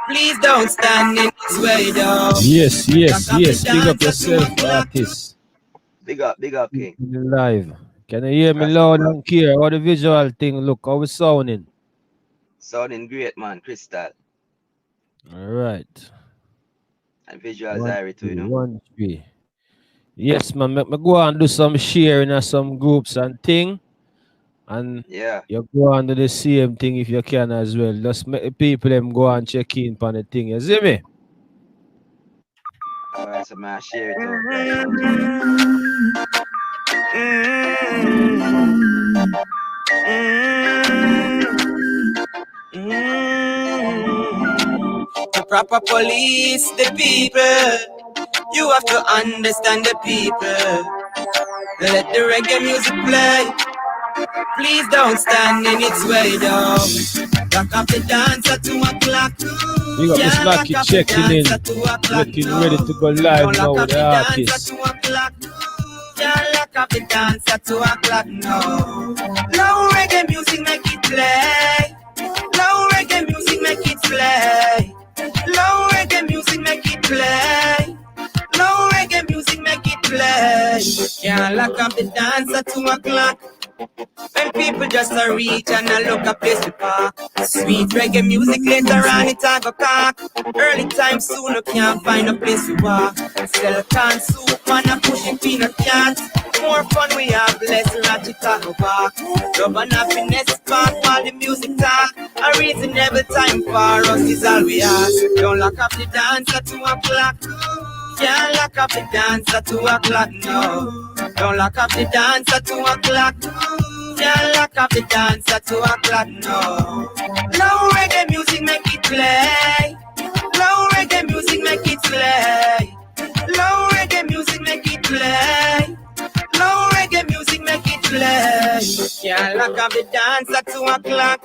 Please don't stand in its way, though. Yes. Big up yourself, artist. Big up, King. Live. Can you hear me loud Rastafari. and clear? How the visual thing look? How we sounding? Sounding great, man. Crystal. All right. And visuals 1 Irie too, 3 you know. 1 3. Yes, man. Me go and do some sharing of some groups and thing. And Yeah. you go on do the same thing if you can as well. Just make the people them go and check in on the thing. You see me? Alright, so man, share it out right now. The proper police, the people. You have to understand the people. Let the reggae music play. Please don't stand in its way, though. Rock up the dance at 2 o'clock. You got Miss Mackie checking in. Getting ready to go live now with the artist. Can't lock up the dance at 2 o'clock, no. Low reggae music make it play. Low reggae music make it play. Low reggae music make it play. Low reggae music make it play. Can't lock up the dance at 2 o'clock. When people just a reach and a look a place to park. Sweet reggae music later on it a go cock. Early time soon you can't find a place to walk. Sell can soup and a pushing peanut cans. More fun we have, less ratchet talk go back. Love and happiness part while the music talk. A reasonable time for us is all we ask. Don't lock up the dance at 2 o'clock. Can't lock up the dance at 2 o'clock, no. Don't lock up the dance at 2 o'clock. Can't lock up the dance at 2 o'clock, no. Low reggae music make it play. Low reggae music make it play. Low reggae music make it play. Low reggae music make it play. Can't lock up the dance at 2 o'clock.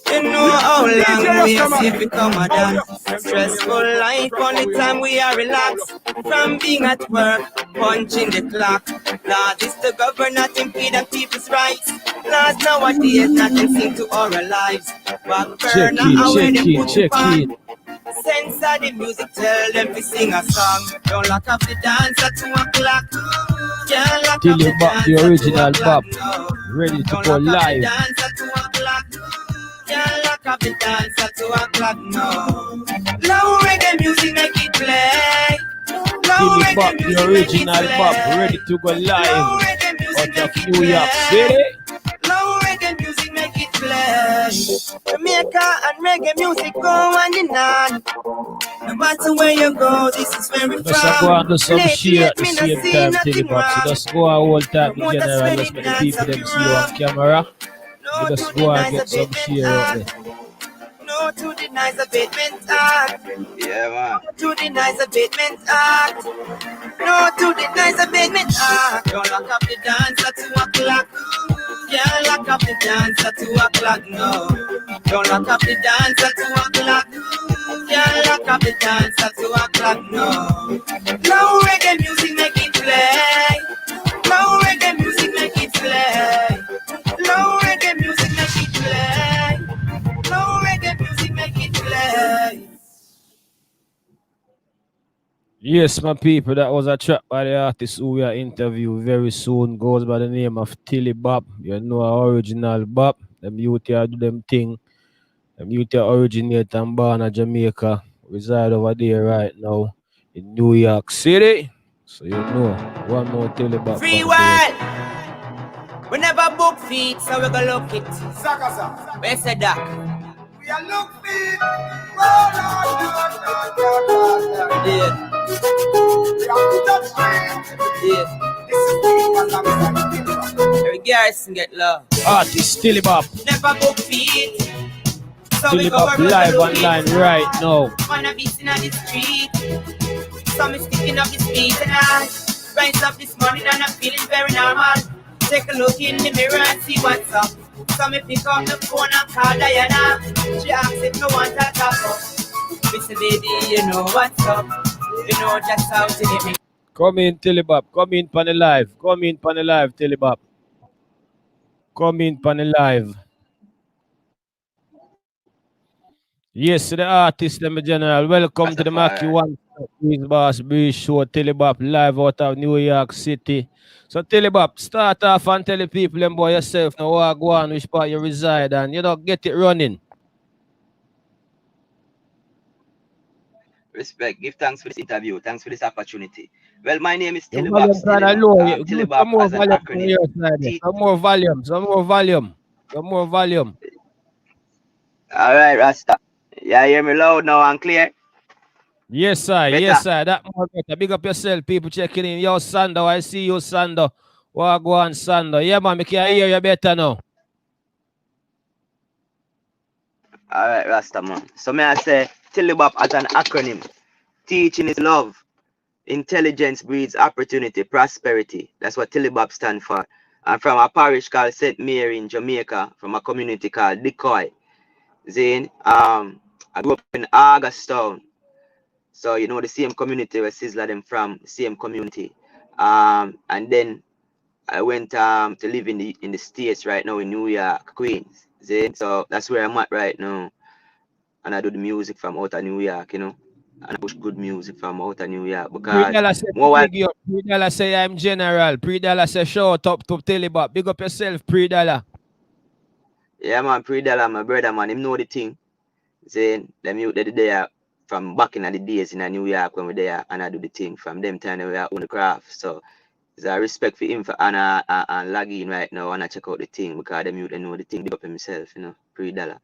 You know how long we have seen become a dance. Stressful life, only time we are relaxed. From being at work, punching the clock. Lord is the governor, impede on people's rights. Lord nowadays, nothing seems to our lives. But Check it. Sense of the music, tell them to sing a song. Don't lock up the dance at 2 o'clock. Can't lock up the Tilibop, dance the at 2 original o'clock, Bop. no. Ready to Don't go lock up the live. dance at 2 o'clock. Can't lock up the dance at 2 o'clock, no. Low reggae music make it play. Low Tilibop, reggae the music make it original Bop. play. Ready to go Low live reggae music out of make it New York play. City. Low reggae music make it play. Jamaica and reggae music go hand in hand. No matter where you go, this is where we Just go from. and do some share at the Me no same see time, nothing Tilibop. So wrong. just go and hold tight in Promote a general. steady Just make the dance people of them the see you on rum. camera. No You to just the go and nice get some abatement share out art. there. No to the nice abatement art. Yeah, man. To the nice abatement art. No to the nice abatement art. Don't lock up the dance at 2 o'clock. Can't lock up the dance at 2 o'clock, no. Don't lock up the dance at 2 o'clock. Can't lock up the dance at 2 o'clock, no. Low reggae music make it play. Low reggae music make it play. Low reggae music make it play. Low reggae music make it play. Yes, my people, that was a track by the artist who we are interview very soon. Goes by the name of Tilibop. You know our original Bop. Them youth here do them thing. Them youth here originate and born in Jamaica. Reside over there right now in New York City. So you know, one more Tilibop. Free world. We never book feet, so we go look it. Zaka. Where's the duck? We are look feet. Oh, no. Yeah. We are put up straight. Yeah. This is the alongside Tilibop. Every garrison get love. Artist Tilibop. Never book feet. So we go Tilibop live online right now. Wanna be seen on the street. So me sticking up this beat and I rise up this morning and I'm feeling very normal. Take a look in the mirror and see what's up. So me pick up the phone and call Diana. She asks if me want to talk up. Me say, baby, you know what's up. You know just how to get me. Come in, Tilibop. Come in pan the live. Come in pan the live, Tilibop. Come in pan the live. Yes, to the artist, them general. Welcome to the Mackie Rastafari. One Breeze Boss Breeze Show, Tilibop, live out of New York City. So, Tilibop, start off and tell the people about yourself now, where go on, which part you reside, and get it running. Respect. Give thanks for this interview. Thanks for this opportunity. Well, my name is Your Tilibop volume still, kind of low. Do Tilibop some more as an volume from acronym. your side. T. Some more volume, some more volume, some more volume. All right, Rasta. Yeah, hear me loud now and clear. Yes, sir. Yes, Better. sir. That more better. Big up yourself, people checking in. Yo, Sando, I see you, Sando. Wagwan, Sando. Yeah, man, I can hear you better now. All right, Rasta man. So may I say Tilibop as an acronym. Teaching is love. Intelligence breeds opportunity, prosperity. That's what Tilibop stand for. I'm from a parish called St. Mary in Jamaica, from a community called Decoy. Zane, I grew up in Augustown. So you know the same community where Sizzler them from, same community. And then I went to live in the States right now in New York, Queens. Zane. So that's where I'm at right now. And I do the music from out of New York, and I push good music from out of New York because Pre-Dalla say, more while big you up. Pre-Dalla say, I'm general. Pre-Dalla say, shout up to Tilibop. Big up yourself, Pre-Dalla. yeah man, Pre-Dollar, my brother man, him know the thing. Saying them youth that there from back in the days in New York when we there and I do the thing from them time we are on the craft. So it's a respect for him for and log in right now and I check out the thing because them youth they know the thing big up himself, Pre-Dollar.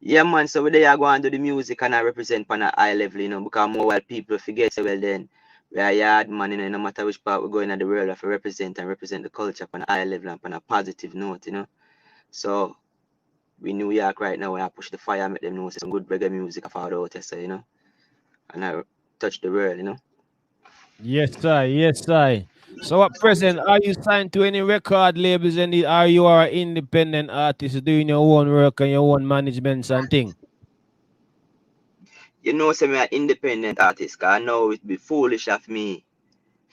Yeah man, so we there go and do the music and I represent on a high level, because more while people forget so well then we are yard man, no matter which part we go in the world, we have to represent the culture on a high level and on a positive note. So we New York right now, I push the fire, make them know some good reggae music I've heard out there, so, and I touch the world. Yes, sir. Yes, sir. So at present, are you signed to any record labels and are you an independent artist doing your own work and your own managements and thing? Say me an independent artist, cause I know it'd be foolish of me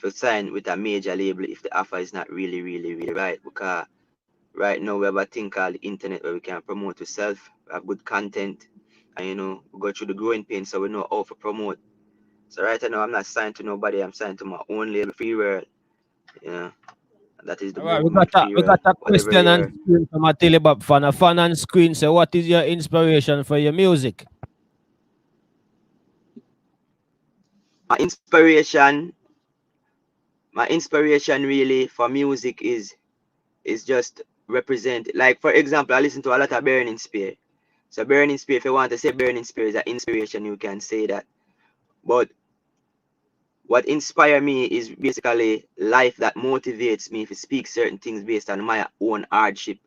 to sign with a major label if the offer is not really, really, really right. Because right now we have a thing called the internet where we can promote ourselves, we have good content, and we go through the growing pain so we know how to promote. So right now I'm not signed to nobody, I'm signed to my own label, Free World. You know, that is the All right, we movement, got a Free we got World. a Whatever question on you're screen from a Tilibop fan. A fan on screen say, "What is your inspiration for your music?" my inspiration my inspiration really for music is just represent, like for example I listen to a lot of Burning Spear. So Burning Spear, if you want to say Burning Spear is an inspiration, you can say that. But what inspire me is basically life that motivates me to speak certain things based on my own hardship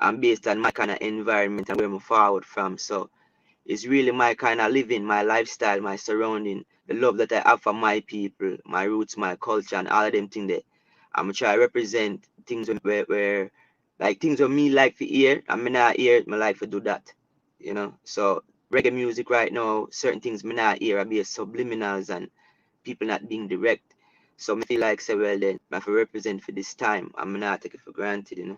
and based on my kind of environment and where I'm forward from. So it's really my kind of living, my lifestyle, my surrounding, the love that I have for my people, my roots, my culture, and all of them things there. I'm try to represent things where like things where me like to hear, and me not hear, me like to do that. So reggae music right now, certain things me not hear, I be subliminals and people not being direct. So me feel like say well then, I have to represent for this time, and me not take it for granted.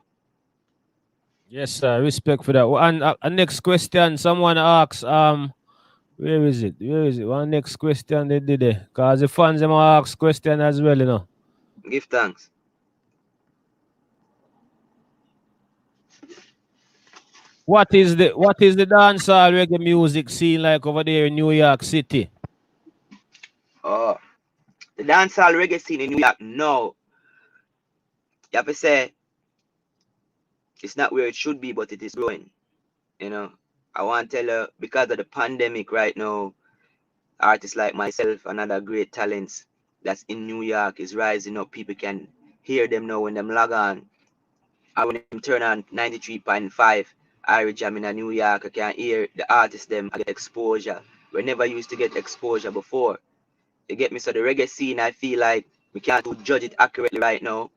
Yes, sir. Respect for that. And next question, someone asks, where is it? Where is it? One next question they did it. Cause the fans them ask question as well. Give thanks. What is the dancehall reggae music scene like over there in New York City? Oh, the dancehall reggae scene in New York, no. You have to say it's not where it should be, but it is growing. You know, I want to tell you because of the pandemic right now, artists like myself and other great talents that's in New York is rising up. People can hear them now when them log on. I when them turn on 93.5 Irish Jam in New York, I can hear the artists them I get exposure. We never used to get exposure before. You get me? So the reggae scene, I feel like we can't judge it accurately right now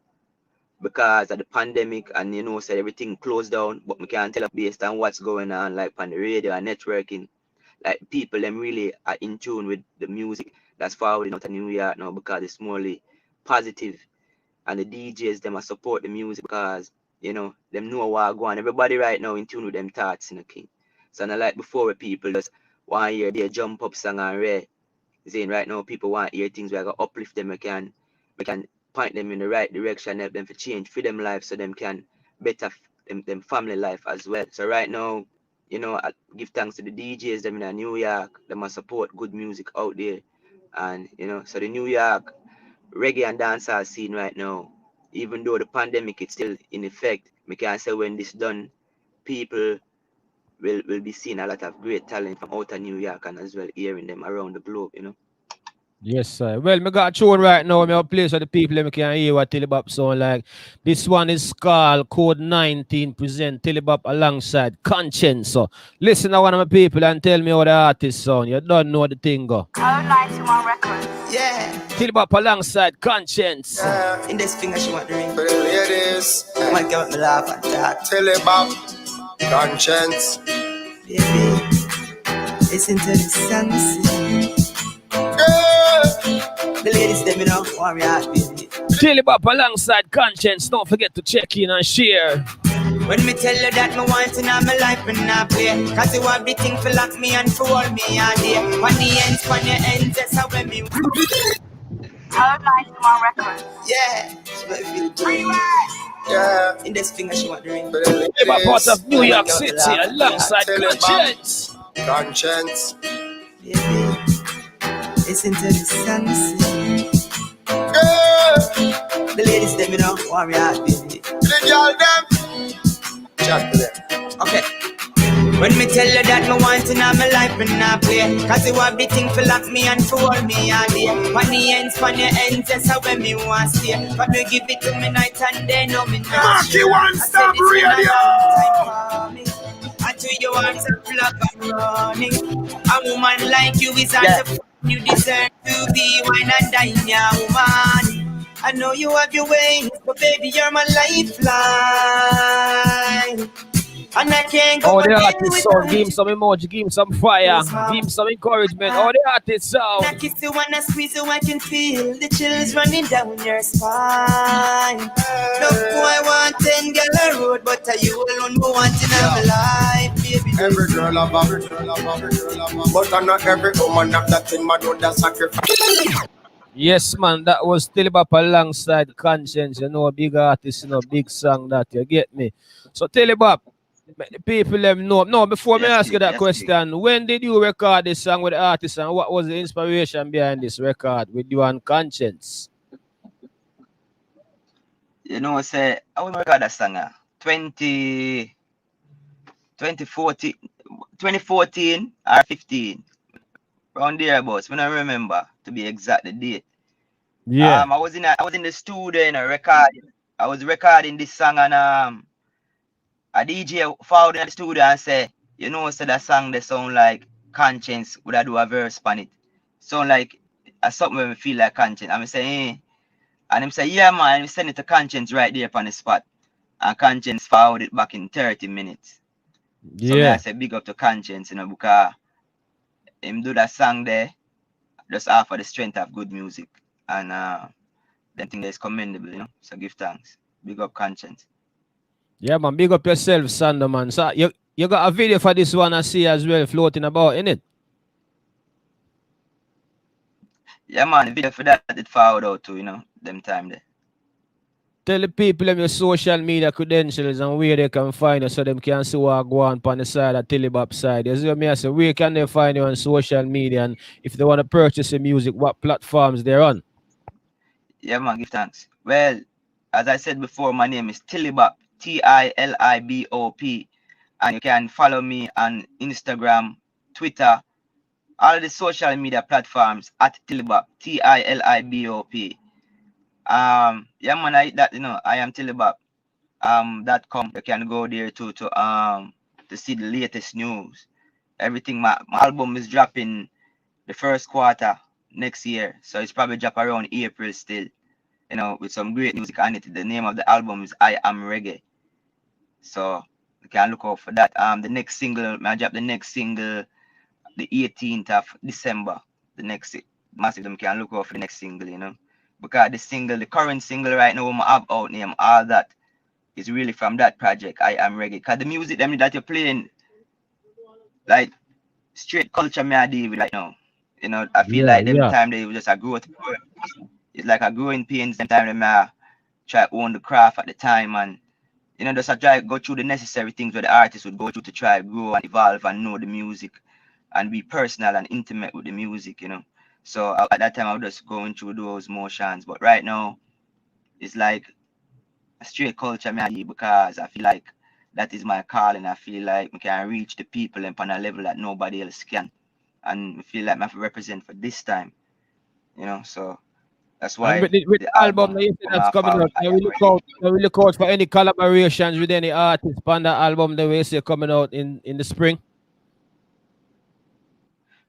because of the pandemic and so everything closed down, but we can't tell based on what's going on like on the radio and networking. Like people them really are in tune with the music that's forwarding out of New York now because it's morely positive and the DJs them are support the music because them know what go on. Everybody right now in tune with them thoughts in the king. So not like before where people just want to hear their jump up song and rare. Saying right now people want to hear things where I can uplift them, we can point them in the right direction, help them to change for them life so them can better them family life as well. So right now, you know, I give thanks to the DJs them in New York, them must support good music out there. And you know, so the New York reggae and dancehall scene right now, even though the pandemic is still in effect, we can say when this done, people will be seeing a lot of great talent from outer New York and as well hearing them around the globe, you know. Yes, sir. Well, me got a tune right now. Me play so the people them can hear what Tilibop sound like. This one is called Code 19 present Tilibop alongside Conscience. So listen to one of my people and tell me how the artist sound. You don't know the thing go. Code 91 Records. Yeah. Tilibop alongside Conscience. In this finger she want the ring. For the ladies, Might get me laugh at that. Tilibop, Conscience. Baby, listen to the sunset. The ladies, them, you know, want me out, baby. Tilibop alongside Conscience. Don't forget to check in and share. When me tell you that me want in my life and not play, cause you have the thing for lock me and for hold me all day. When the ends, that's how when me. Code 91 Records. Yeah, she might feel good. Yeah. In this finger she want the ring. For the Tilibop part ladies, of New York City alongside Conscience. Conscience. Baby, listen to the sunset. The ladies, them, you know, want me out, baby. The girl, them. Chat to them. Okay. When me tell you that me want in my life and not play, cause you have the thing for lock me and for hold me all day. When the ends, that's how when me want to stay. But me give it to me night and day, no me not. Mackie One Stop Radio. And to your arms and flock and running. A woman like you is not the you deserve to be wine and dine, yeah, woman. I know you have your ways, but baby, you're my lifeline. And I can't go. Oh, the artist sound. Give him some emoji, give him some fire, give him some encouragement. Oh, the artist sound. I kiss you and I squeeze you, I can feel the chills running down your spine. No boy want 10 girl a road, but are you alone who want in my life, baby? Every girl have every girl have every girl have, but not every woman have that thing, man, do that sacrifice. Yes, man, that was Tilibop alongside Conscience. You know, a big artist, you know, big song that you get me. So Tilibop, the people them know. No, before me ask you that question, when did you record this song with the artist and what was the inspiration behind this record with you and Conscience? You know, say I will record that song 2014 or 15. Around there, boss. When I remember to be exact the date. Yeah. I was in the studio in a recording. I was recording this song and a DJ found in the studio and said, you know, so that song they sound like Conscience, would I do a verse on it? Sound like something where me feel like Conscience. I'm saying, eh. And him say, yeah man, we send it to Conscience right there on the spot. And Conscience found it back in 30 minutes. So I say big up to Conscience, you know, because him do that song there just offer the strength of good music. And then thing that is commendable, you know. So give thanks. Big up Conscience. Yeah, man, big up yourself, Sander, man. So you got a video for this one I see as well floating about, innit? Yeah, man, the video for that it forward out to, you know, them time there. Tell the people them your social media credentials and where they can find you so them can see what go on the side of Tilibop side. You see what I say? Where can they find you on social media, and if they want to purchase your music, what platforms they're on? Yeah, man, give thanks. Well, as I said before, my name is Tilibop, Tilibop, and you can follow me on Instagram, Twitter, all of the social media platforms at Tilibop, Tilibop. Yeah, man, I am Tilibop. .com. You can go there to see the latest news. Everything. My album is dropping the first quarter next year, so it's probably drop around April still. You know, with some great music on it. The name of the album is I Am Reggae. So you can look out for that. The next single, I drop the next single the 18th of December. The next massive them can look out for the next single, you know. Because the current single right now, I have out name, all that is really from that project, I Am Reggae. Because the music them that you're playing, like straight culture me I deal with right now. You know, I feel like them time they was just a growth. It's like a growing pains. Them time they I try to own the craft at the time, and you know, just I try to go through the necessary things where the artist would go through to try to grow and evolve and know the music and be personal and intimate with the music, you know. So at that time I was just going through those motions. But right now it's like a straight culture me I do because I feel like that is my calling. I feel like I can reach the people and on a level that nobody else can. And I feel like I have to represent for this time. You know, so that's why with the album that you said that's coming out, we look out for any collaborations with any artists on the album that we say coming out in the spring?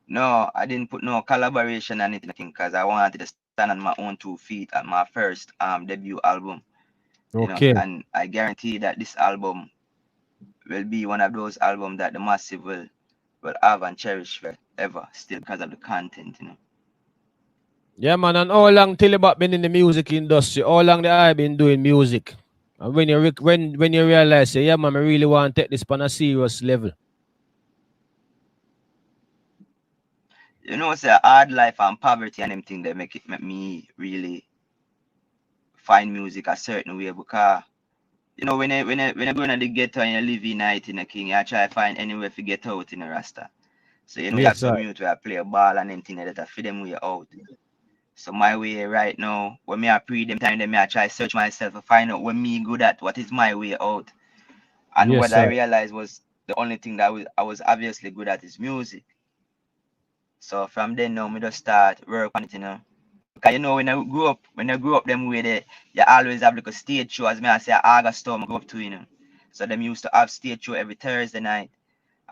No, I didn't put no collaboration on anything because I wanted to stand on my own 2 feet at my first debut album. Okay. You know, and I guarantee that this album will be one of those albums that the massive will have and cherish forever still because of the content, you know. Yeah, man, and how long Tilibop been in the music industry? How long I been doing music? And when you realize, say, yeah, man, I really want to take this on a serious level. You know, it's a hard life and poverty and everything that make me really find music a certain way because you know when you go in the ghetto and you live in night in a king, you try to find anywhere to get out in a rasta. So you know you have to mute where I play a ball and anything like that to feed them way out. So my way right now, when me I pre them time, then me I try search myself to find out what me good at, what is my way out. And what I realized was the only thing that I was obviously good at is music. So from then now, me just start work on it, you know. Because you know when I grew up them way there, you always have like a stage show, as me I say August storm I go up to, you know. So them used to have stage show every Thursday night.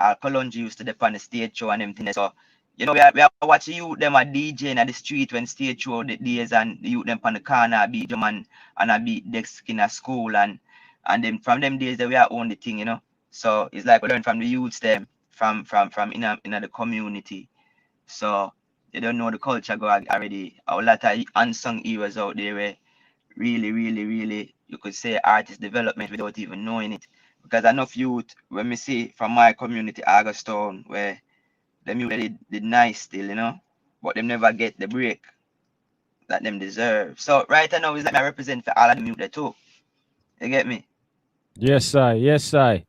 Kalonji used to depend on the stage show and everything. So you know, we are watching youth them a DJ in the street when stage show the days and the youth them on the corner beat them and I beat desk in a school and then from them days that we are own the thing, you know. So it's like we learn from the youths them from in the community. So they don't know the culture go already. A lot of unsung heroes out there where really you could say artist development without even knowing it. Because enough youth when me see from my community Augustown where them youth did nice still, you know, but them never get the break that them deserve. So right now is like I represent for all of them youth there too. You get me? Yes, I.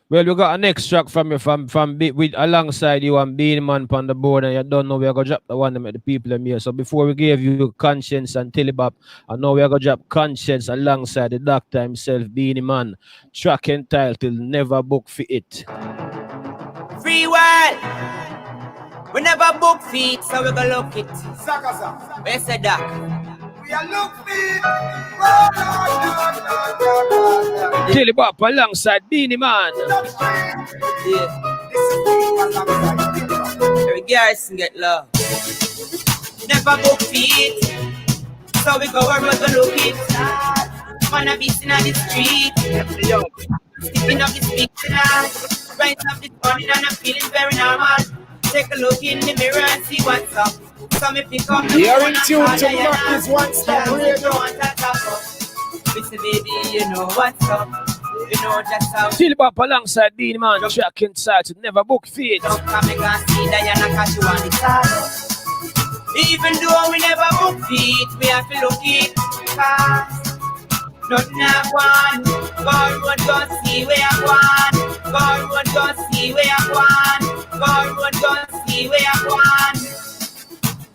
Well, we got a next track from you from with alongside you and Beanie Man on the board, and you don't know we are gonna drop the one to make the people them here. So before we gave you Conscience and Tilibop, I know we are gonna drop Conscience alongside the doctor himself, Beanie Man. Track entitled Never Book for It. Free world. We never book feet, so we gonna look it. Where's the doc? We are look feet. Tilibop alongside Beanie Man. Yeah. Every guys can get love. Never book feet, so we go where we gonna look it. Wanna be seen on the street. Sticking up the speak tonight. Right up this morning and I'm feeling very normal. Take a look in the mirror and see what's up. So me pick up the You're in tune to Mackies One Stop Radio. Listen baby, you know what's up. You know just how Tilibop alongside Beanie Man. Track entitled Never Book for It. don't come and see that you're not catch you on the side. Even though we never book feet, we have to look it fast. Nothing I want. God would go see where I want. God would go see where I want. God would go see where I want.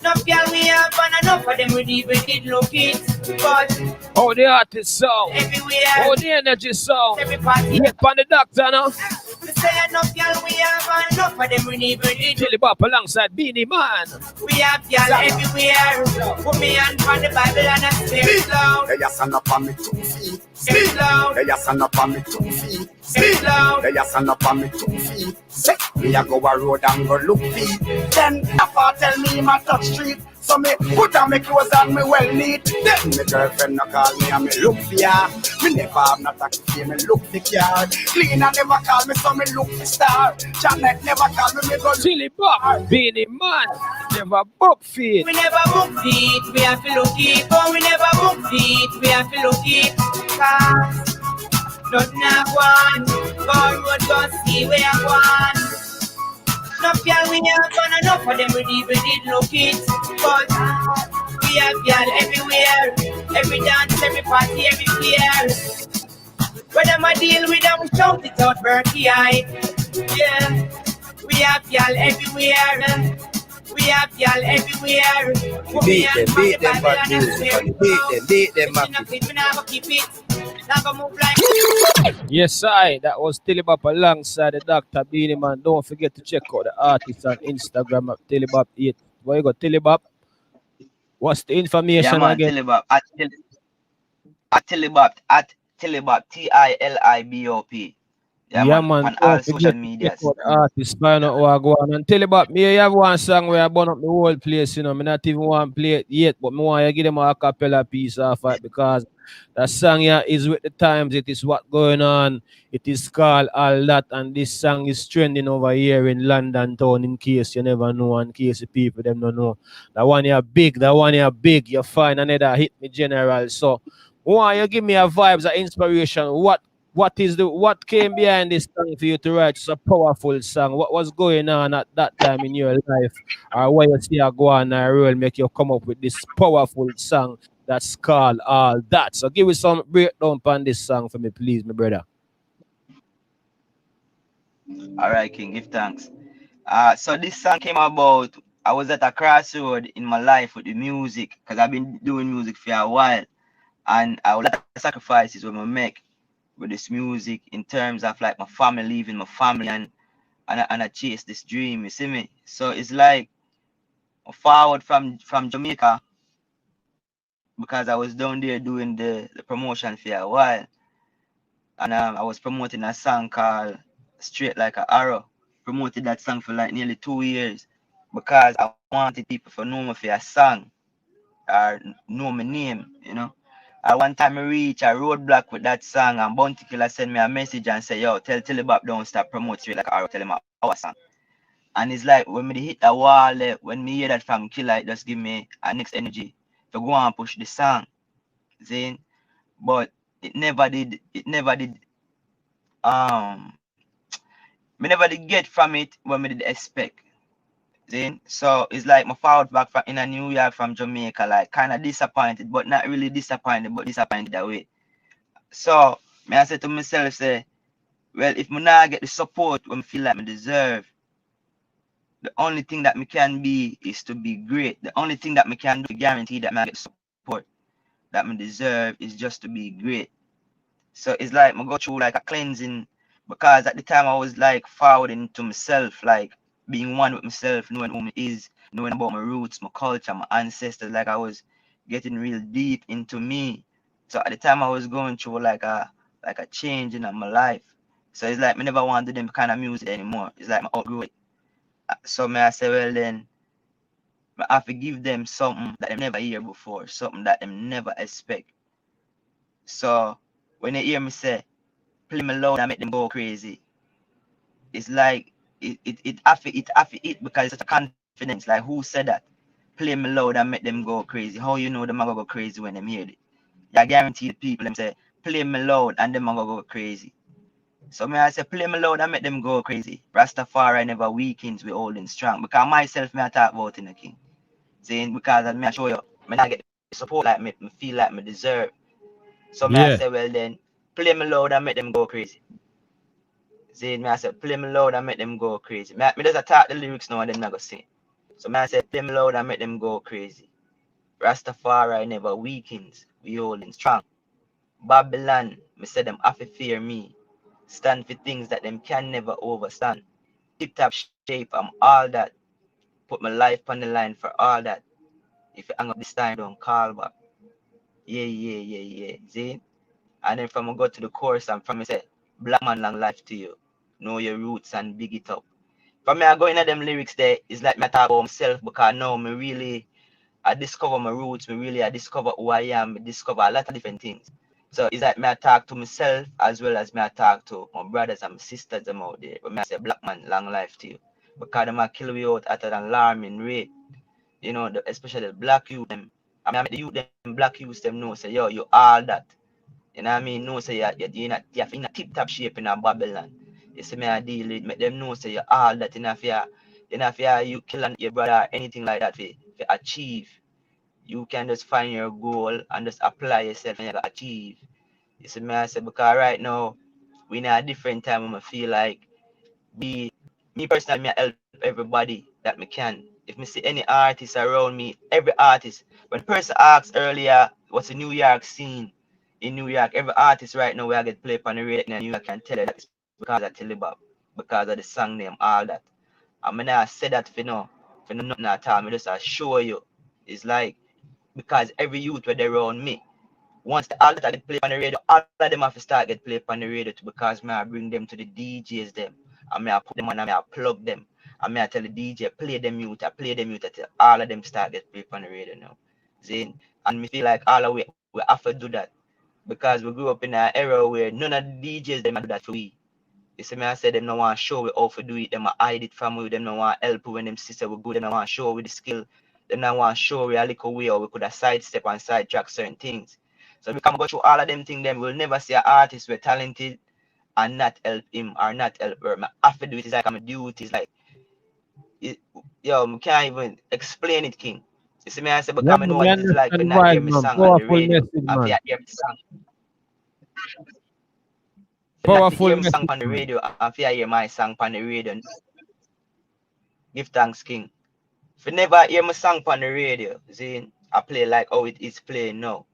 Enough girl we have and enough of them we did look it. But oh, the artist song. everywhere, Oh, the energy song. every party. Yep, on the doctor now. We say enough girl we have and enough of them we did. Tilibop alongside Beanie Man. We have girl everywhere. Put me on the Bible and I spirit loud. They just stand up on me 2 feet. Spirit loud. They just stand up on me 2 feet. Spirit loud. They just stand up on me 2 feet. Say, me a go a road and go look feet. Then Papa tell me my touch street. So me put on me clothes and me well neat. Then me girlfriend no call me and me look for ya. Me never have no taxi fee, me look for car. Clean and never call me so me look for star. Janet never call me go Tilibop, Beanie Man. Never book for it. We never book feet, we have to look it. But we never book feet, we have to look it. Cause nothing I want. God would go see where I want. No girl we have and enough of them we did look it. But we have girl everywhere. Every dance, every party, everywhere. When them a deal with them, we shout it out, Berkey eye. Yeah, we have y'all everywhere. We have y'all everywhere. Beat them, but music. Beat them, Mackies. Yes, that was Tilibop alongside the Dr. Beanie Man. Don't forget to check out the artist on Instagram at Tilibop8. Where you got Tilibop? What's the information man, again? Tilibop at Tilibop Tilibop. Yeah, man. On all social media. Check out the artist, find out what go on. And Tilibop, me have one song where I burn up the whole place, you know. Me not even want to play it yet, but me want to give them a cappella piece off it because that song here is with the times. It is what going on. It is called All That, and this song is trending over here in London town. In case you never know, in case the people them don't know, that one here big. You find another hit me general. So, why you give me a vibes, a inspiration? What came behind this song for you to write such a powerful song? What was going on at that time in your life? Or why you see a go on a roll make you come up with this powerful song that's called All That? So give me some breakdown on this song for me, please, my brother. All right, King, give thanks. So this song came about. I was at a crossroad in my life with the music because I've been doing music for a while, and I would like sacrifices when I make with this music in terms of like my family, leaving my family, and I chase this dream. You see me? So it's like forward from Jamaica because I was down there doing the promotion for a while, and I was promoting a song called Straight Like an Arrow. Promoted that song for like nearly 2 years because I wanted people to know me for a song or know my name, you know. One time I reach a roadblock with that song, and Bounty Killer sent me a message and say, yo, tell Tilibop don't stop promoting Straight Like an Arrow, tell him our song. And it's like when me hit the wall, when me hear that from Killer, it just give me a next energy to go and push the song. See? But it never did me never did get from it what me did expect. See? So it's like my forward back from in a New York from Jamaica, like kind of disappointed, but not really disappointed, but disappointed that way. So me I said to myself, say, well, if me not get the support when I feel like me deserve, the only thing that me can be is to be great. The only thing that me can do to guarantee that me get the support that me deserve is just to be great. So it's like me go through like a cleansing because at the time I was like forwarding to myself, like being one with myself, knowing who me is, knowing about my roots, my culture, my ancestors. Like I was getting real deep into me. So at the time I was going through like a change in my life. So it's like me never want to do them kind of music anymore. It's like I outgrew it. So may I say, well then, I have to give them something that they never hear before, something that they never expect. So when they hear me say, play me loud and make them go crazy, it's like it have to because it's such a confidence. Like who said that? Play me loud and make them go crazy. How you know them are gonna go crazy when them hear it? I guarantee the people them say, play me loud and them are gonna go crazy. So me I say play me loud and make them go crazy. Rastafari never weakens, we holding strong. Because myself me I talk about in the king. Saying because me I show you, me not get the support like me feel like me deserve. So me I say, well then, play me loud and make them go crazy. Saying me I say, play me loud and make them go crazy. Me just attack the lyrics now and then I go sing. So me I say, play me loud and make them go crazy. Rastafari never weakens, we holding strong. Babylon, me say them have to fear me. Stand for things that them can never overstand. Tip top shape, I'm all that. Put my life on the line for all that. If you hang up this time, don't call back. Yeah. See? And then from I go to the chorus and from I say, black man long life to you. Know your roots and big it up. From me I go into them lyrics there, it's like me talk about myself because now me really I discover my roots, I discover who I am, I discover a lot of different things. So it's like me I talk to myself as well as me I talk to my brothers and my sisters them out there. But me I say, black man, long life to you. Because them I kill we out at an alarming rate. You know, especially the black youth them. I mean the youth them black youth them know say, yo, you all that. You know what I mean? No say you're not in a tip top shape in a Babylon. You see me I deal with make them know say you all that in a fear. Then if you kill your brother or anything like that, if you achieve, you can just find your goal and just apply yourself and you achieve. You see me, I say, because right now, we in a different time when I feel like me personally, I help everybody that me can. If me see any artist around me, every artist, when the person asked earlier, what's the New York scene in New York, every artist right now where I get played on the radio in New York can tell you that it's because of Tilibop, because of the song name, all that. I mean, I say that for no nothing at all. I just assure you, it's like because every youth were there around me. Once all that I get played on the radio, all of them have to start get played on the radio too, because I bring them to the DJs them. I put them on, I plug them. I tell the DJ, play them mute, I play them mute until all of them start get played on the radio now. See? And me feel like all of we have to do that. Because we grew up in an era where none of the DJs them do that for we. You see me, I said them no want to show we how to do it, them hide it from we, them no want help when them sister we good, them no want to show we the skill, them no want to show we a little way or we could have sidestep and sidetrack certain things. So we can go through all of them things, then we'll never see an artist we're talented and not help him or not help her. I have to do it, it's like I'm a duty, it's like I can't even explain it, King. You see me, I say because Yeah, I know man, what it's like when I hear my man. song on the Powerful radio. message, I man. hear my song. Powerful Hear my message, song on the man. radio, I hear my song on the radio. Give thanks, King. If you never hear my song on the radio, see, I play like how it is playing now.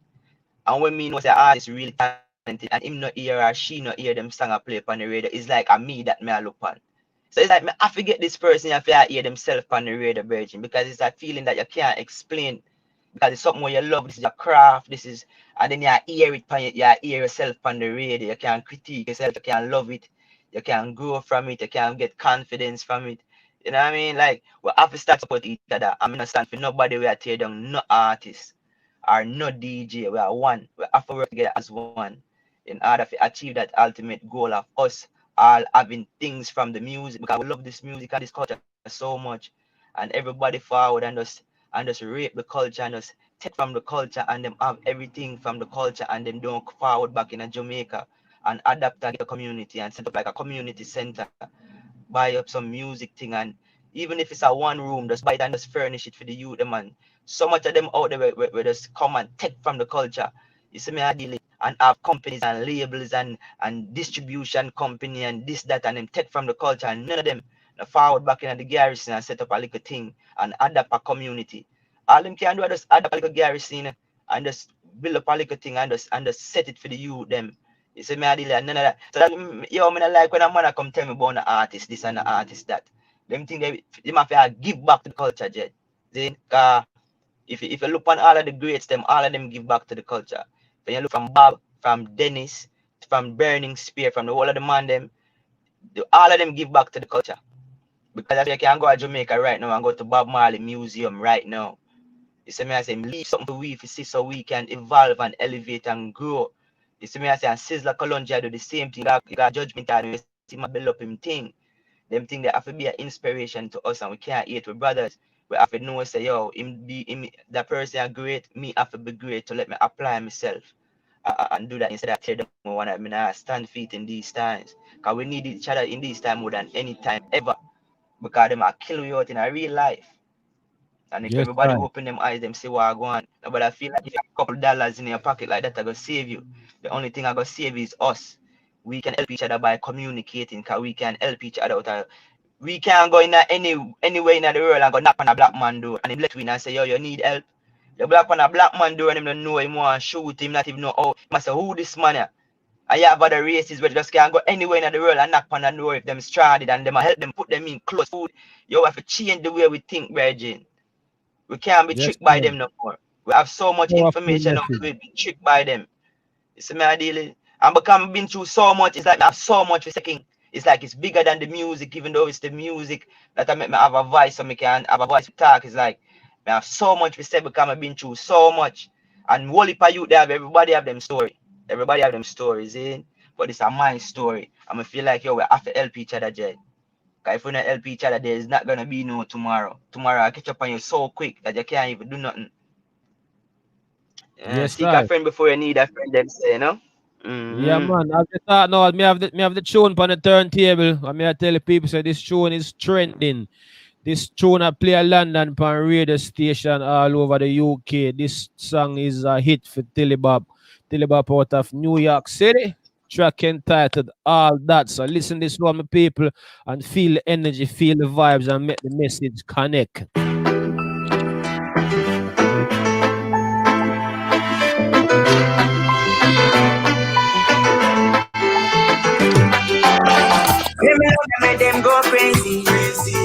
And when me know the artist really talented and him not hear or she not hear them song I play on the radio, it's like a me that me I look on. So it's like me I forget this person if I hear themselves on the radio, virgin, because it's a feeling that you can't explain. Because it's something where you love, this is your craft, this is, and then you hear it, you hear yourself on the radio, you can critique yourself, you can love it, you can grow from it, you can get confidence from it. You know what I mean? Like, we have to start support each other. I'm not stand for nobody we are tear down, no artist or no DJ. We are one. We have to work together as one in order to achieve that ultimate goal of us all having things from the music, because we love this music and this culture so much, and everybody forward and just rape the culture and just take from the culture and them have everything from the culture and them don't forward back in a Jamaica and adapt to the community and set up like a community center, buy up some music thing, and even if it's a one room, just buy it and just furnish it for the youth, man. So much of them out there where just come and take from the culture. You see me ideally and have companies and labels and distribution company and this, that, and them take from the culture, and none of them forward back in the garrison and set up a little thing and adapt a community. All them can do is just adapt a little garrison and just build up a little thing and just set it for the youth them. You see me ideally and none of that. So that me not like when a man come tell me about the artist this and the artist that. Them think they have to give back to the culture, Jed. Then if you look on all of the greats, them all of them give back to the culture. When you look from Bob, from Dennis, from Burning Spear, from the whole of the man, them all of them give back to the culture. Because if you can go to Jamaica right now and go to Bob Marley Museum right now, you see me I say leave something for we to see so we can evolve and elevate and grow. You see me I say and Sizzla Columbia do the same thing. You got judgment and you see my build up him thing. Them thing they have to be an inspiration to us, and we can't hate with brothers. We have to know say yo, that person great, me have to be great to let me apply myself. And do that instead of tear them one. I mean, I stand feet in these times. Because we need each other in these times more than any time ever. Because them are kill you out in a real life. And if Yes, everybody right. open them eyes, them see what I go on. But I feel like if you have a couple dollars in your pocket like that, I go save you. The only thing I go save is us. We can help each other by communicating, because we can help each other out. We can't go in anywhere in the world and go knock on a black man door and him let win and say, yo, you need help. You black on a black man door and him don't know him want to shoot him, not even know how. He must say, who this man here? And you have other races where just can't go anywhere in the world and knock on the door if them stranded and them help them put them in close food. You have to change the way we think, Virgin. We can't be Yes, tricked by sir. them no more. We have so much Powerful information now to message. be tricked by them. You see me ideally? And because I've been through so much, it's like I have so much for second. It's like it's bigger than the music, even though it's the music that I make me have a voice so me can have a voice to talk. It's like I have so much to say because I've been through so much. And whole heap of youth, everybody have them story. Everybody have them stories, eh? But it's a my story. And I feel like yo, we have to help each other, Jed. Because if we don't help each other, there's not gonna be no tomorrow. Tomorrow I catch up on you so quick that you can't even do nothing. Yes, Seek a right. friend before you need a friend, them say, you know? Yeah, Mm-hmm. man. I've just thought now, me have the tune on the turntable. I mean, I tell the people, say this tune is trending. This tune I play a London pan radio station all over the UK. This song is a hit for Tilibop. Tilibop out of New York City. Track entitled All That. So listen this one, my people, and feel the energy, feel the vibes, and make the message connect. Make them go crazy.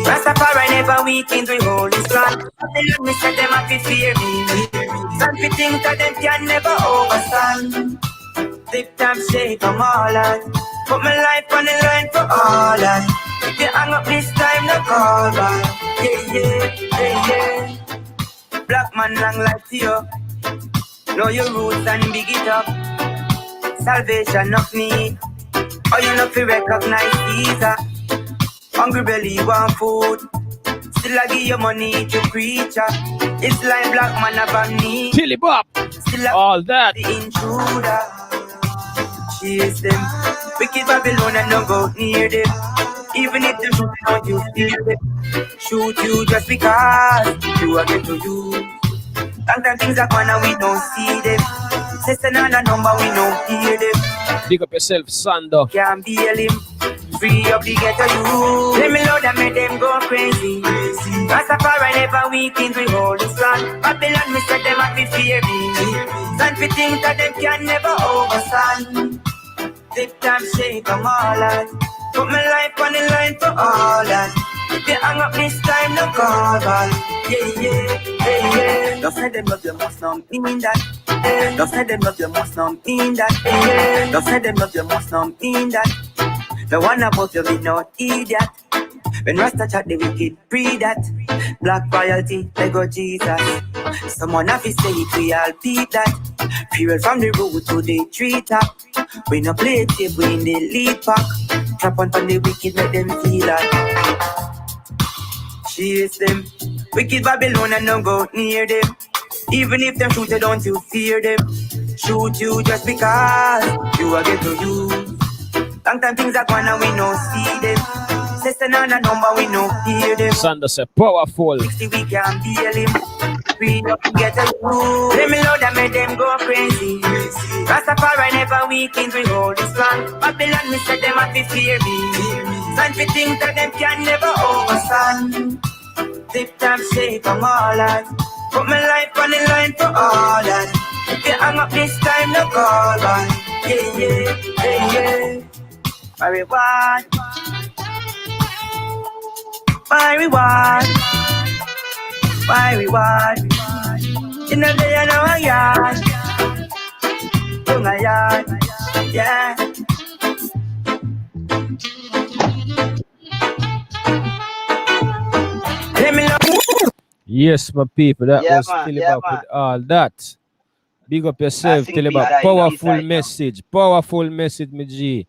Rastafari never weakens, we hold it strong. Let me say them have to fear me. Some people think that them can never overstand. Tip time shake, I'm all out. Put my life on the line for all that. If you hang up this time, no call back. Yeah. Black man, long life to you. Know your roots and big it up. Salvation of me. Oh, you know fi recognize Caesar. Hungry belly want food. Still I give you money to preach. It's like black man have amnesia. Tilibop. Still All that. The intruder. Chase them. Wicked Babylon and don't go near them. Even if they shoot out you fear them. Shoot you just because you are get to you. Sometimes things are gone and we don't see them. Sister and a number we don't hear them. Big up yourself, Sando. Can't bail him. Free up the ghetto you. Let me load and make them go crazy. Rastafari never weakens, we hold it strong. Babylon, me said them have to fear me. Some people think that them can never overstand. Tip time shake, I'm all out. Put my life on the line for all that. If you hang up this time, no call back. Yeah. Don't say them love you must not mean that. Don't say them love you must not mean that. Don't say them love you must not mean that. The one about you be not idiot. When Rasta chat the wicked, pre that. Black royalty, they go Jesus. Someone have to say it, we all beat that. Period from the road to the tree top. We no play it, we in the lead pack. Trap on the wicked, make them feel that. Chase them. Wicked Babylon and don't go near them. Even if them shoot you, don't you fear them. Shoot you just because you are get to you. Long time things are gone and we no see them. Sister and a number we no hear them. Sando say powerful. 60 we can bail him. We up get a you. Let me load and make them go crazy. Rastafari never weakens, we hold it strong. Babylon me said them have to fear me. Some people think that them can never overstand. Tip time shake, I'm all out. Put my life on the line for all that. If you hang up this time, no call back. Yeah. My reward. My reward. My reward. In the day I know a yard. In a yard. Yeah. Let me know. Yes, my people, that Yeah, was man. Tilibop Yeah, with all that. Big up yourself, think Tilibop. we are Powerful right now. message. Powerful message, my G.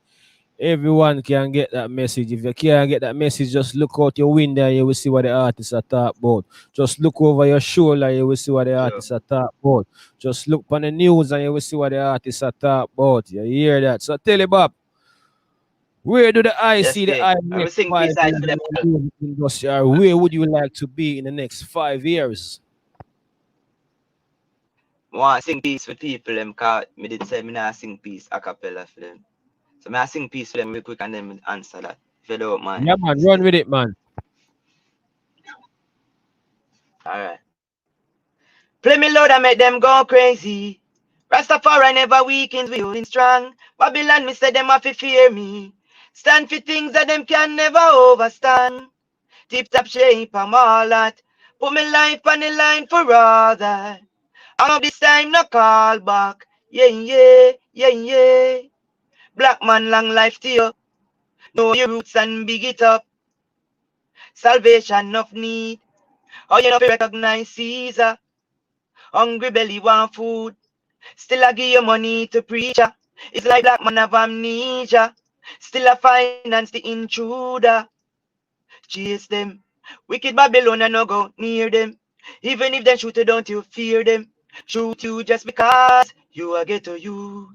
Everyone can get that message. If you can't get that message, just look out your window and you will see what the artists are talking about. Just look over your shoulder and you will see what the artists are talking about. Just look on the news and you will see what the artists are talking about. You hear that? So Tilibop, where do the eye see the eye I'm next sing 5 peace eyes for them. years in the industry? Or where would you like to be in the next 5 years? I want to sing peace for people. Them cause me did say me not sing peace a cappella for them. So I sing peace for them real quick and then answer that. If you don't mind. Yeah, man, run with it, man. Alright. Play me loud and make them go crazy. Rastafari never weakens, we holding strong. Babylon, me say them have to fear me. Stand for things that them can never overstand. Tip top shape, I'm all that. Put me life on the line for all that. I'm this time no call back. Yeah. Black man, long life to you. Know your roots and big it up. Salvation of need. Oh, you know fi recognize Caesar. Hungry belly want food. Still I give you money to preach. It's like black man have amnesia. Still I finance the intruder. Chase them. Wicked Babylon and no go near them. Even if they shoot you, don't you fear them. Shoot you just because you are ghetto youth.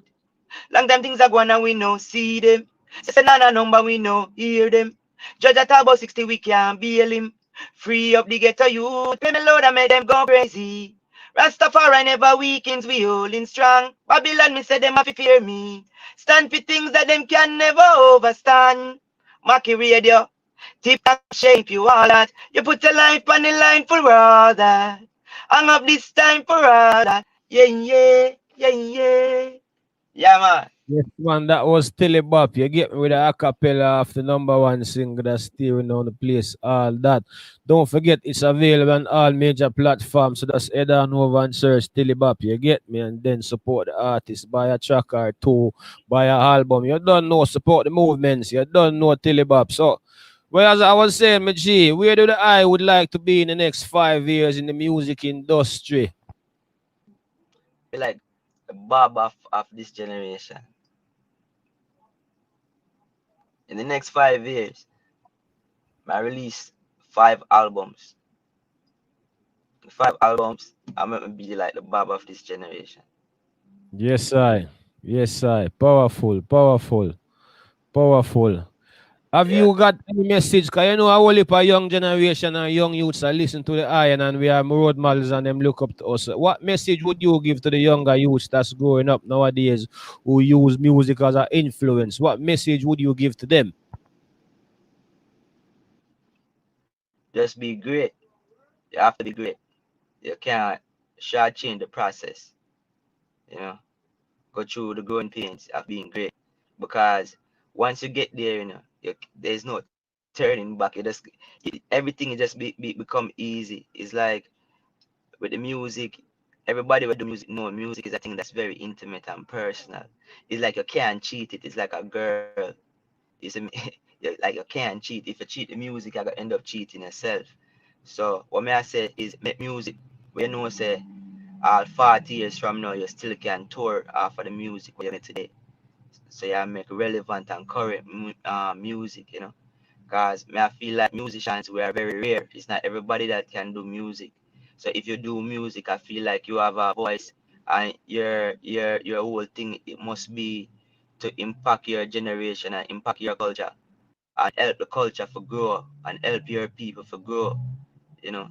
Long time things are going and we no see them. Say nana number we no hear them. Judge at about 60 we can't bail him. Free up the ghetto youth, play me loud and make them go crazy. Rastafari never weakens, we holding strong. Babylon, me say them have to fear me. Stand for things that them can never overstand. Mackie radio, tip and shape you all that. You put your life on the line for all that. Hang up this time for all that. Yeah, yeah, yeah, yeah. Yeah, man. Yes, man, that was Tilibop. You get me with the acapella of the #1 single that's steering on the place, all that. Don't forget, it's available on all major platforms. So just head on over and search Tilibop. You get me, and then support the artist. Buy a track or two, buy a album. You don't know, support the movements. You don't know Tilibop. So, well, as I was saying, my G, where do the I would like to be in the next 5 years in the music industry? Be like the Bob of this generation. In the next 5 years, I release 5 albums. 5 albums, I'm gonna be like the Bob of this generation. Yes, I. Yes, I. Powerful, powerful, powerful. Have Yeah. you got any message? Because you know, a whole heap of young generation and young youths are listening to the iron and we are road models and them look up to us. What message would you give to the younger youths that's growing up nowadays who use music as an influence? What message would you give to them? Just be great. You have to be great. You can't shortchange the process. You know, go through the growing pains of being great. Because once you get there, there's no turning back. Everything just become easy. It's like with the music, everybody with the music know music is a thing that's very intimate and personal. It's like you can't cheat it. It's like a girl. You see me? Like you can't cheat. If you cheat the music, you're gonna end up cheating yourself. So what may I say is make music where you know say 40 years from now you still can tour off of the music what you make today. So you make relevant and current music. Because I feel like musicians were very rare. It's not everybody that can do music. So if you do music, I feel like you have a voice and your whole thing it must be to impact your generation and impact your culture and help the culture for grow and help your people for grow.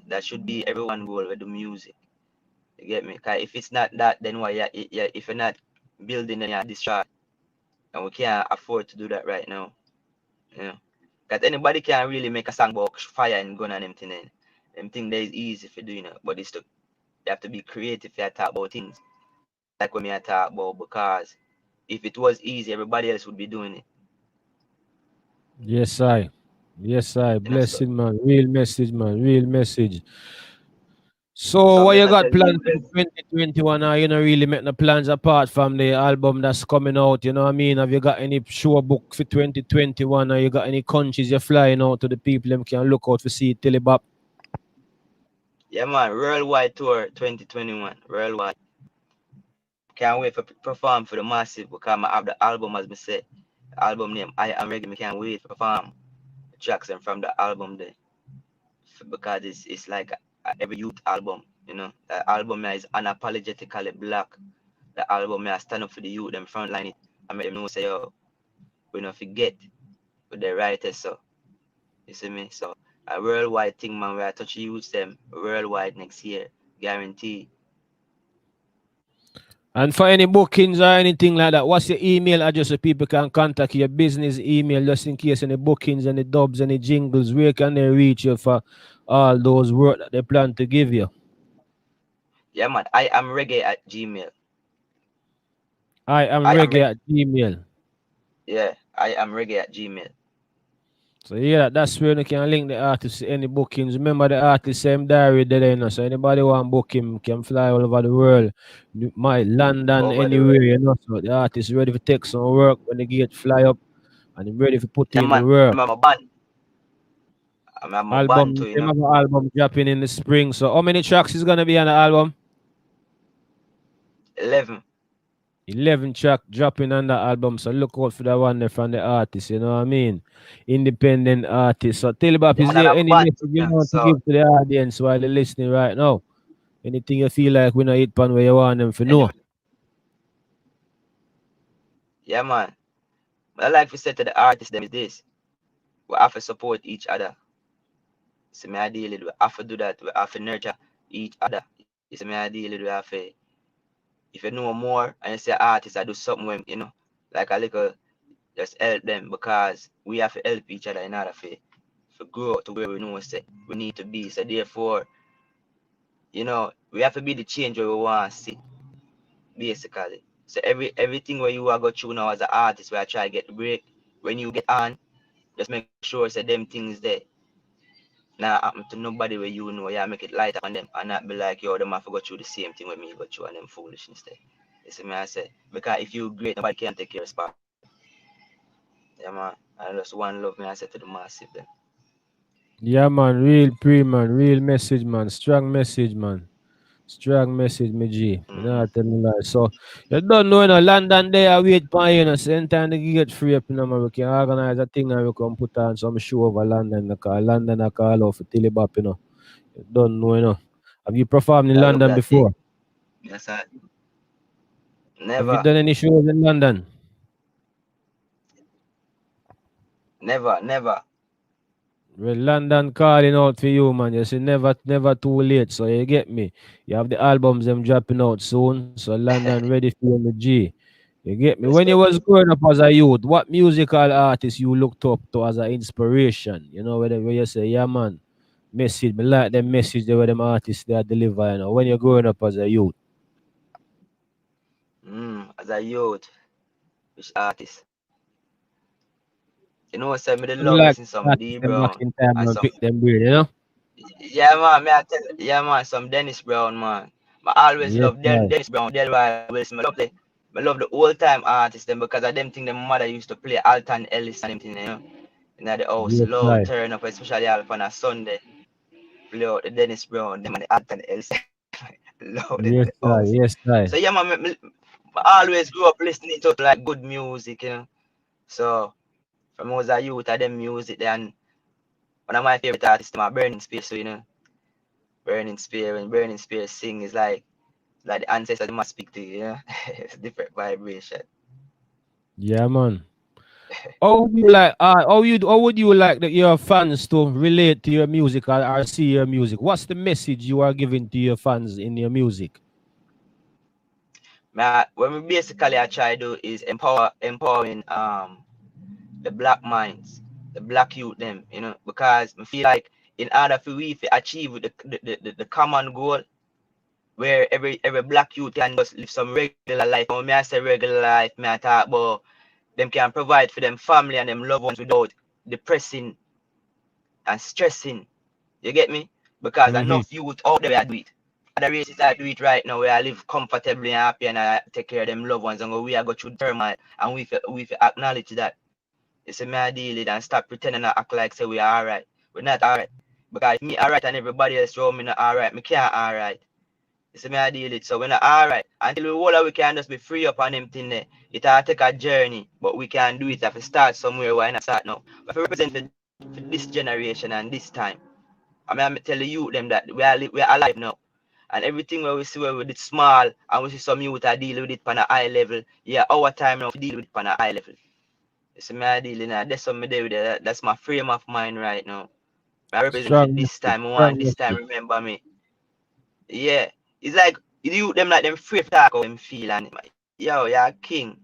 That should be everyone goal with the music. You get me? Cause if it's not that, then why? Yeah, if you're not building, then you're destroyed, and we can't afford to do that right now. You know, cause anybody can really make a song about fire and gun and everything. Them thing that is easy for doing it, but you have to be creative. You talk about things like when I talk about because if it was easy, everybody else would be doing it. Yes, I. Yes, I. So Blessing, man. Real message, man. Real message. So, so what me you I got tell planned people, for 2021? Are you not really making the plans apart from the album that's coming out? You know what I mean? Have you got any show book for 2021? Or you got any countries you're flying out to the people them can look out for see Tilibop? yeah man, worldwide tour 2021, worldwide. Can't wait for perform for the massive because I have the album as me say. Album name I Am Reggae. Me can't wait to perform tracks and from the album there because it's like every youth album. The album is unapologetically black. The album I stand up for the youth them frontline it and make them know say yo we not forget with the writers so you see me so a worldwide thing man where I touch youth them worldwide next year guarantee. And for any bookings or anything like that, what's your email address so people can contact your business email just in case any bookings, any dubs, any jingles? Where can they reach you for all those work that they plan to give you? Yeah man, I am reggae at Gmail. I am I am reggae reggae. at Gmail. Yeah, I am reggae at Gmail. So yeah, that's where you can link the artist to any bookings. Remember the artist same diary there, so anybody want book him can fly all over the world. My London, Over the anywhere, world. So the artist ready to take some work when they get fly up and he ready to put Yeah in the man, work. I'm a band. I'm a band Album, too, them have an album dropping in the spring. So how many tracks is gonna be on the album? 11. 11 track dropping on the album. So look out for that one there from the artist, you know what I mean? Independent artist. So Tilibop, Yeah is man, and there I'm a any band message too, you want to So give to the audience while they're listening right now? Anything you feel like we not hit pan where you want them to know? yeah man. What I like to say to the artists them is this. We have to support each other. See me ideally we have to do that. We have to nurture each other. You see me ideally we have to, if you know more and you say artist I do something when you know, like a little just help them because we have to help each other in order for grow to where we know say we need to be. So therefore, you know, we have to be the change where we want to see, basically. So everything where you are go through now as an artist where I try to get the break, when you get on, just make sure say them things there. Now happen to nobody where you know, yeah, make it lighter on them and not be like, yo, them have to go through the same thing with me go through and them foolishness there. You see me I say? Because if you great, nobody can take your spot. Yeah man. I just one love me I say to the massive then. Yeah, man. Real pre, man. Real message, man. Strong message, man. Strong message, me G. You know, tell me like so. You don't know, you know, London there, I wait for you, know. Same time they get free up, you know, man. We can organize a thing and we can put on some show over London. London, I call off for Tilibop, you know. You don't know, you know. Have you performed in I love London that thing. before? Yes I Have you never, done any shows in London? never. Well, London calling out for you, man. You see, never too late. So you get me. You have the albums them dropping out soon. So London ready for you, me G. You get me. When you Respect, was respect. growing up as a youth, what musical artist you looked up to as an inspiration? You know, where you say, yeah, man, message me like them message they were them artists they are delivering. You know, when you're growing up as a youth, As a youth, which artist? You know, say me the I'm love like listen some artists D them back Brown in time and and some pick them brain, you know. yeah man, me I tell yeah man, some Dennis Brown man. I always Yes, love sir. Dennis Brown, Delroy Wilson. I love the old time artists them because of them thing them mother used to play Alton Ellis and them thing, you know. In the house, Yes, love sir. turn up, especially on a Sunday. Play out the Dennis Brown, them and the Alton Ellis loud in Yes, the sir. house. Yes, sir. So yeah man, I always grew up listening to like good music, you know. So from when I was a youth, I them music then one of my favorite artists, my Burning Spear, so you know, Burning Spear and Burning Spear sing is like the ancestors must speak to you, you know. It's a different vibration. Yeah, man. How would you like? How would you like your fans to relate to your music or see your music? What's the message you are giving to your fans in your music? What we basically I try to do is empowering the black minds, the black youth them, you know, because I feel like in order for we to achieve the common goal where every black youth can just live some regular life. When me I say regular life, me I talk about them can provide for them family and them loved ones without depressing and stressing. You get me? Because Mm-hmm. enough youth out there do it. Other races that do it right now where I live comfortably and happy and I take care of them loved ones and we are go through turmoil and we acknowledge that. You see me I deal it and stop pretending to act like say we are alright. We're not alright. Because if me alright and everybody else around me not alright, me can't alright. You see me I deal it. So we're not alright. Until we all we can just be free up on them thing there. It'll take a journey, but we can do it if we start somewhere why not start now. But if we represent for this generation and this time. I mean, I'm tell you them that we are alive now. And everything where we see where we did small and we see some youth are dealing with it on a high level. Yeah, our time now to deal with it on a high level. You see me I dealing now. That's what me do with that. That's my frame of mind right now. I represent for Strong this message. time. I Strong want this time message. remember me. Yeah. It's like you them like them free to talk how them feel and yo, you're a king.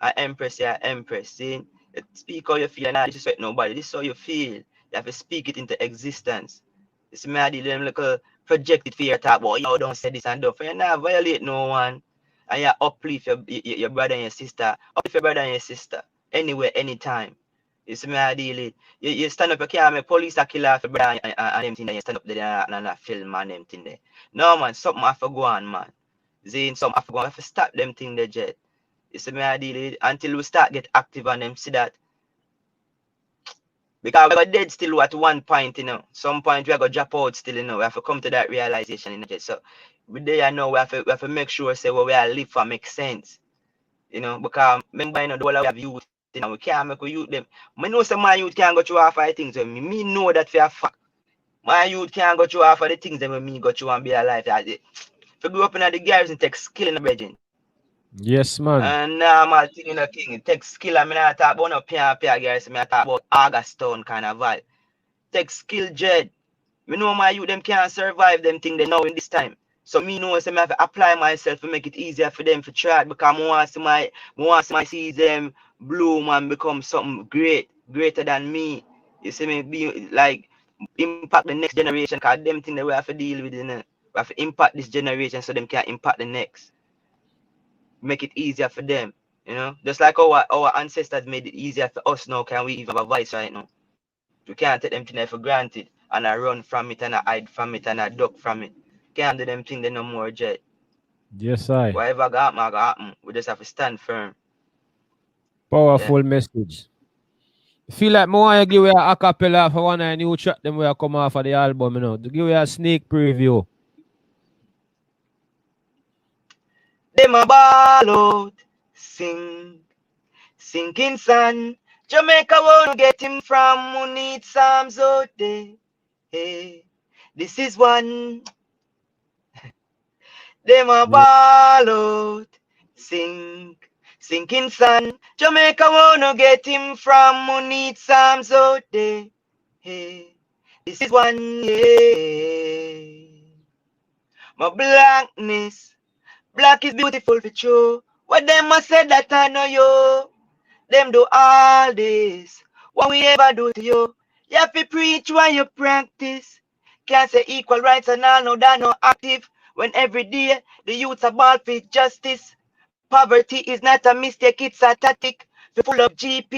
An empress, you're an empress. See? Speak how you feel and not disrespect nobody. This is how you feel. You have to speak it into existence. You see me I deal them little projected fear talk about yo don't say this and don't for you not violate no one. And you uplift your brother and your sister. Uplift your brother and your sister. Anywhere, anytime. You see me I deal it. You stand up, you can't make police a kill off your brother and them thing there. You stand up there and film and them thing there. No man, something have to go on, man. Zane, something have to go on. We have to stop them thing there, Jet. You see me I deal it until we start get active on them, see that. Because we're dead still at one point, you know. Some point we are gonna drop out still, you know. We have to come to that realization, you know. So we there now we have to make sure say what we are live for make sense. You know, because remember, you know, the whole we have youth, you know, we can't make we youth them. I know some my youth can't go through half of the things with me. Me know that for a fact. My youth can't go through half of the things that me go through and be alive. If you grow up in the garrison, take skill in the bedroom. Yes, man. And normal thing in the king, it takes skill. I mean, I talk about no garrison, I talk about August Town kind of vibe. Take skill, Jed. Me know my youth them can't survive them thing they know in this time. So me know so me have to apply myself to make it easier for them to try it because I want to see them bloom and become something greater than me. You see me be like impact the next generation because them thing that we have to deal with, you know. We have to impact this generation so them can impact the next. Make it easier for them, you know. Just like our ancestors made it easier for us now, can we even have a voice right now? We can't take them things for granted and I run from it and I hide from it and I duck from it. Can't do them things they no more jet. Yes, I. Whatever got happen. We just have to stand firm. Powerful message. Feel like me want to give you a cappella for one of the new track them will come off of the album, you know. To give you a sneak preview. Them a ball out, sinking sun. Jamaica won't get him from who need Psalms out there. Hey, this is one. Them a ball out, sinking sun. Jamaica wanna get him from who need Psalms out there. Hey, this is one, yeah. My blackness, black is beautiful for true. What them a said that I know you. Them do all this. What we ever do to you? You have to preach while you practice. Can't say equal rights and all no that no active. When every day the youths are ball for justice. Poverty is not a mistake, it's a tactic. Full of GP